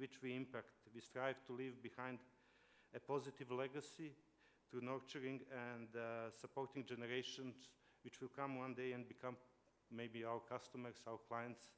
which we impact. We strive to leave behind a positive legacy through nurturing and supporting generations which will come one day and become maybe our customers, our clients,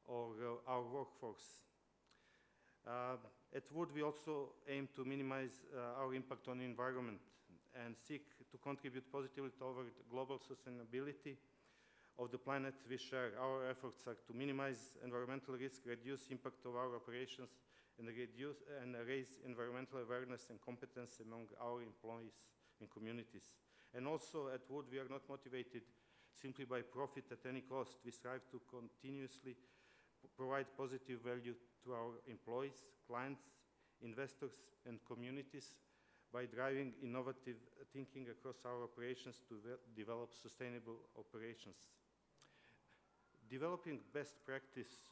or our workforce. At Wood, we also aim to minimize our impact on the environment and seek to contribute positively toward global sustainability of the planet we share. Our efforts are to minimize environmental risk, reduce impact of our operations, and raise environmental awareness and competence among our employees and communities. And also at Wood, we are not motivated simply by profit at any cost. We strive to continuously provide positive value to our employees, clients, investors, and communities by driving innovative thinking across our operations to develop sustainable operations. Developing best practice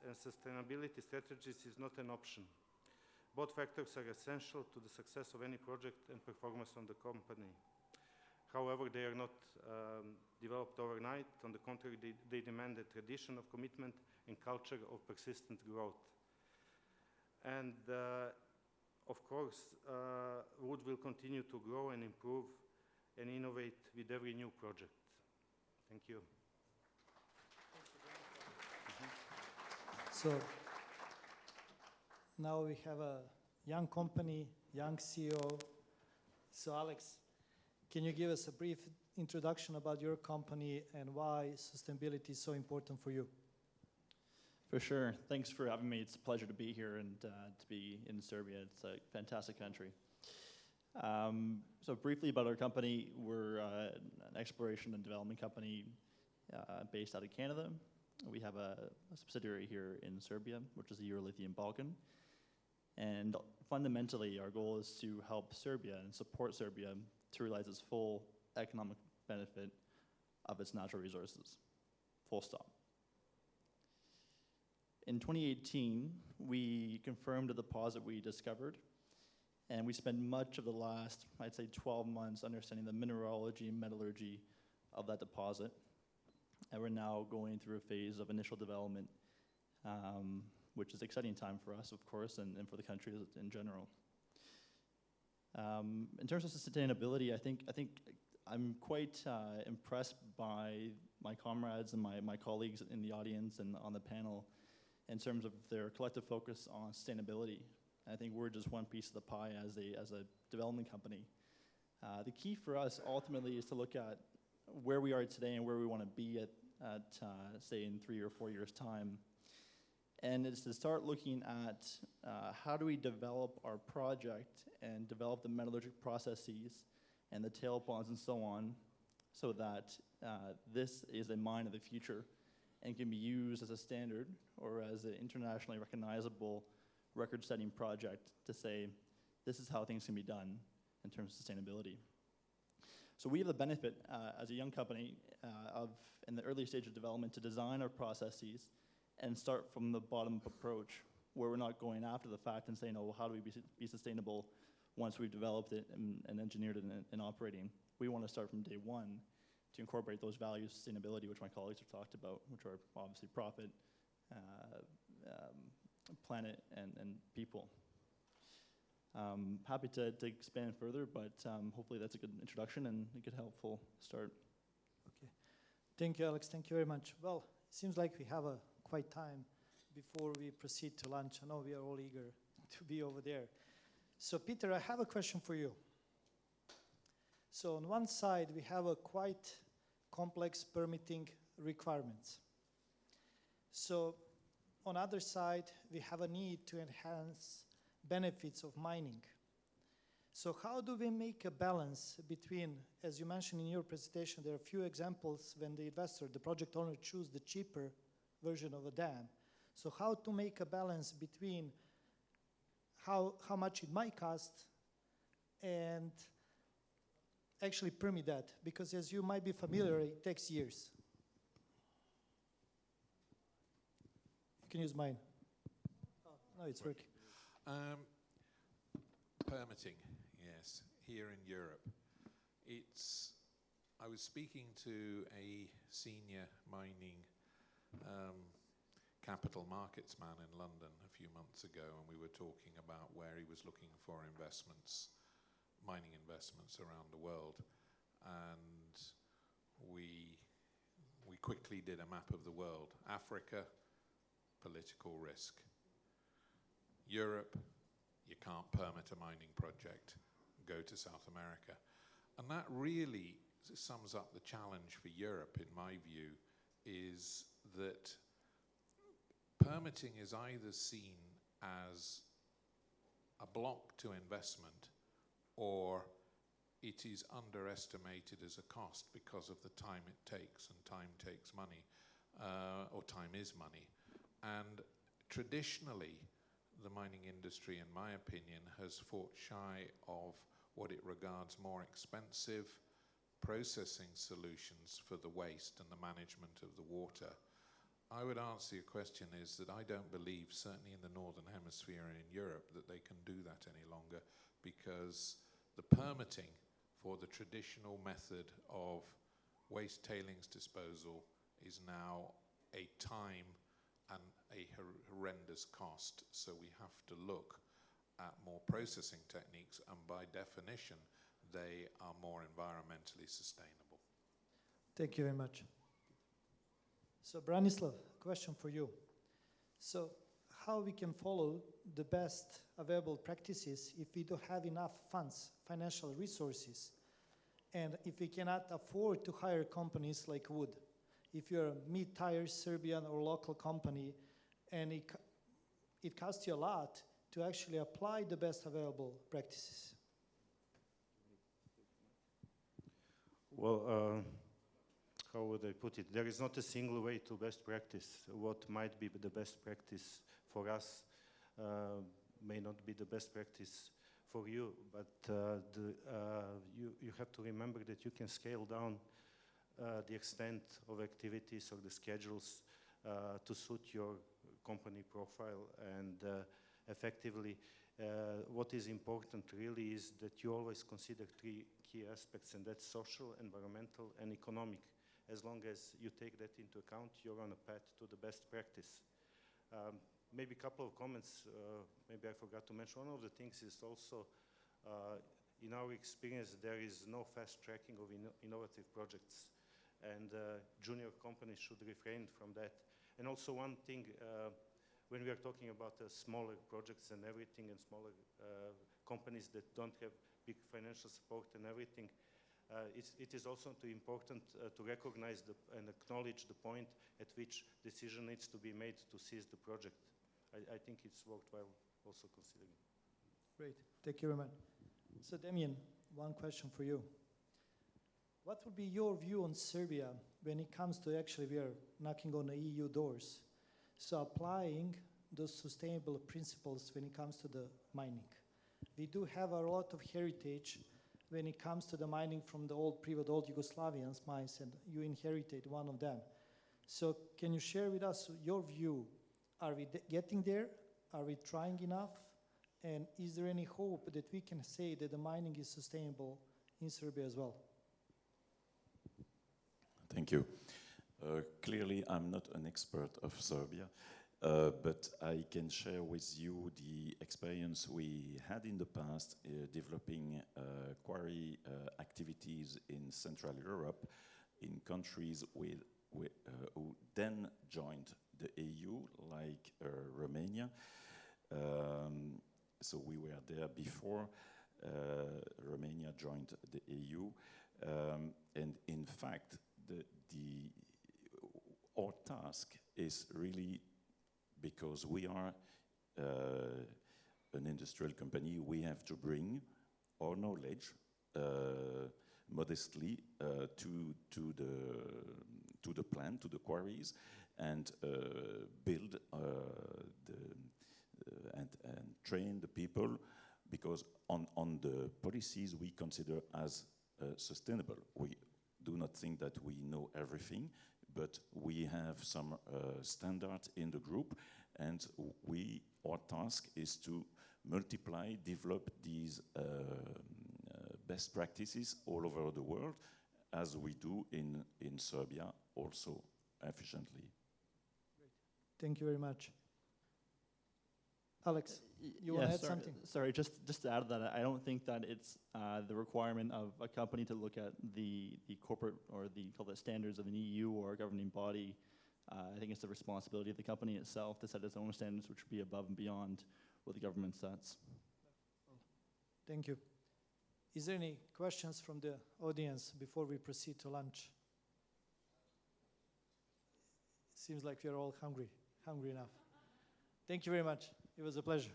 and sustainability strategies is not an option. Both factors are essential to the success of any project and performance on the company. However, they are not developed overnight. On the contrary, they demand a tradition of commitment and culture of persistent growth. And of course, Wood will continue to grow and improve and innovate with every new project. Thank you. So now we have a young company, young CEO. So Alex, can you give us a brief introduction about your company and why sustainability is so important for you? For sure. Thanks for having me. It's a pleasure to be here and to be in Serbia. It's a fantastic country. So briefly about our company, we're an exploration and development company based out of Canada. We have a subsidiary here in Serbia, which is the Eurolithium Balkan. And fundamentally, our goal is to help Serbia and support Serbia to realize its full economic benefit of its natural resources. Full stop. In 2018, we confirmed a deposit we discovered, and we spent much of the last, I'd say, 12 months understanding the mineralogy and metallurgy of that deposit. And we're now going through a phase of initial development, which is an exciting time for us, of course, and for the country in general. In terms of sustainability, I think I'm quite impressed by my comrades and my colleagues in the audience and on the panel in terms of their collective focus on sustainability. I think we're just one piece of the pie as a development company. The key for us ultimately is to look at where we are today and where we want to be at say in 3 or 4 years' time. And it's to start looking at how do we develop our project and develop the metallurgical processes and the tail ponds and so on, so that this is a mine of the future and can be used as a standard or as an internationally recognizable record-setting project to say, this is how things can be done in terms of sustainability. So we have the benefit as a young company of, in the early stage of development, to design our processes and start from the bottom-up approach, where we're not going after the fact and saying, oh, well, how do we be sustainable once we've developed it and engineered it and operating. We want to start from day one to incorporate those values of sustainability, which my colleagues have talked about, which are obviously profit, planet, and people. Happy to expand further, but hopefully that's a good introduction and a good helpful start. Okay. Thank you, Alex. Thank you very much. Well, it seems like we have quite time before we proceed to lunch. I know we are all eager to be over there. So, Peter, I have a question for you. So, on one side, we have a quite complex permitting requirements. So, on the other side, we have a need to enhance benefits of mining. So how do we make a balance between, as you mentioned in your presentation, there are a few examples when the investor, the project owner, choose the cheaper version of a dam. So how to make a balance between how much it might cost and actually permit that? Because as you might be familiar, it takes years. You can use mine. Oh, no, it's working. Permitting, yes, here in Europe. I was speaking to a senior mining capital markets man in London a few months ago, and we were talking about where he was looking for investments, mining investments around the world. And we quickly did a map of the world. Africa, political risk. Europe, you can't permit a mining project. Go to South America. And that really sums up the challenge for Europe, in my view, is that permitting is either seen as a block to investment, or it is underestimated as a cost because of the time it takes, and time takes money, or time is money. And traditionally, the mining industry, in my opinion, has fought shy of what it regards more expensive processing solutions for the waste and the management of the water. I would answer your question is that I don't believe, certainly in the Northern Hemisphere and in Europe, that they can do that any longer, because the permitting for the traditional method of waste tailings disposal is now a time and a horrendous cost. So we have to look at more processing techniques, and by definition, they are more environmentally sustainable. Thank you very much. So Branislav, question for you. So how we can follow the best available practices if we don't have enough funds, financial resources, and if we cannot afford to hire companies like Wood? If you're a mid-tier Serbian or local company, and it costs you a lot to actually apply the best available practices. Well, how would I put it? There is not a single way to best practice. What might be the best practice for us may not be the best practice for you, but you have to remember that you can scale down the extent of activities or the schedules to suit your company profile, and effectively what is important really is that you always consider three key aspects, and that's social, environmental, and economic. As long as you take that into account, you're on a path to the best practice. Maybe a couple of comments, maybe I forgot to mention. One of the things is also, in our experience, there is no fast tracking of innovative projects, and junior companies should refrain from that. And also one thing, when we are talking about smaller projects and everything, and smaller companies that don't have big financial support and everything, it is also too important to recognize and acknowledge the point at which decision needs to be made to seize the project. I think it's worthwhile also considering. Great, thank you very much. So Damien, one question for you. What would be your view on Serbia when it comes to actually we are knocking on the EU doors? So applying those sustainable principles when it comes to the mining. We do have a lot of heritage when it comes to the mining from the old Yugoslavian mines, and you inherited one of them. So can you share with us your view? Are we getting there? Are we trying enough? And is there any hope that we can say that the mining is sustainable in Serbia as well? Thank you. Clearly, I'm not an expert of Serbia, but I can share with you the experience we had in the past developing quarry activities in Central Europe in countries who then joined the EU, like Romania. So we were there before Romania joined the EU. And in fact, our task is really, because we are an industrial company, we have to bring our knowledge modestly to the plant, to the quarries, and build and train the people, because on the policies we consider as sustainable. We do not think that we know everything, but we have some standards in the group, and our task is to multiply, develop these best practices all over the world, as we do in Serbia also efficiently. Thank you very much. Alex, you want to add something? Sorry, just to add that, I don't think that it's the requirement of a company to look at the corporate or the call it standards of an EU or a governing body. I think it's the responsibility of the company itself to set its own standards, which would be above and beyond what the government sets. Thank you. Is there any questions from the audience before we proceed to lunch? Seems like we are all hungry enough. Thank you very much. It was a pleasure.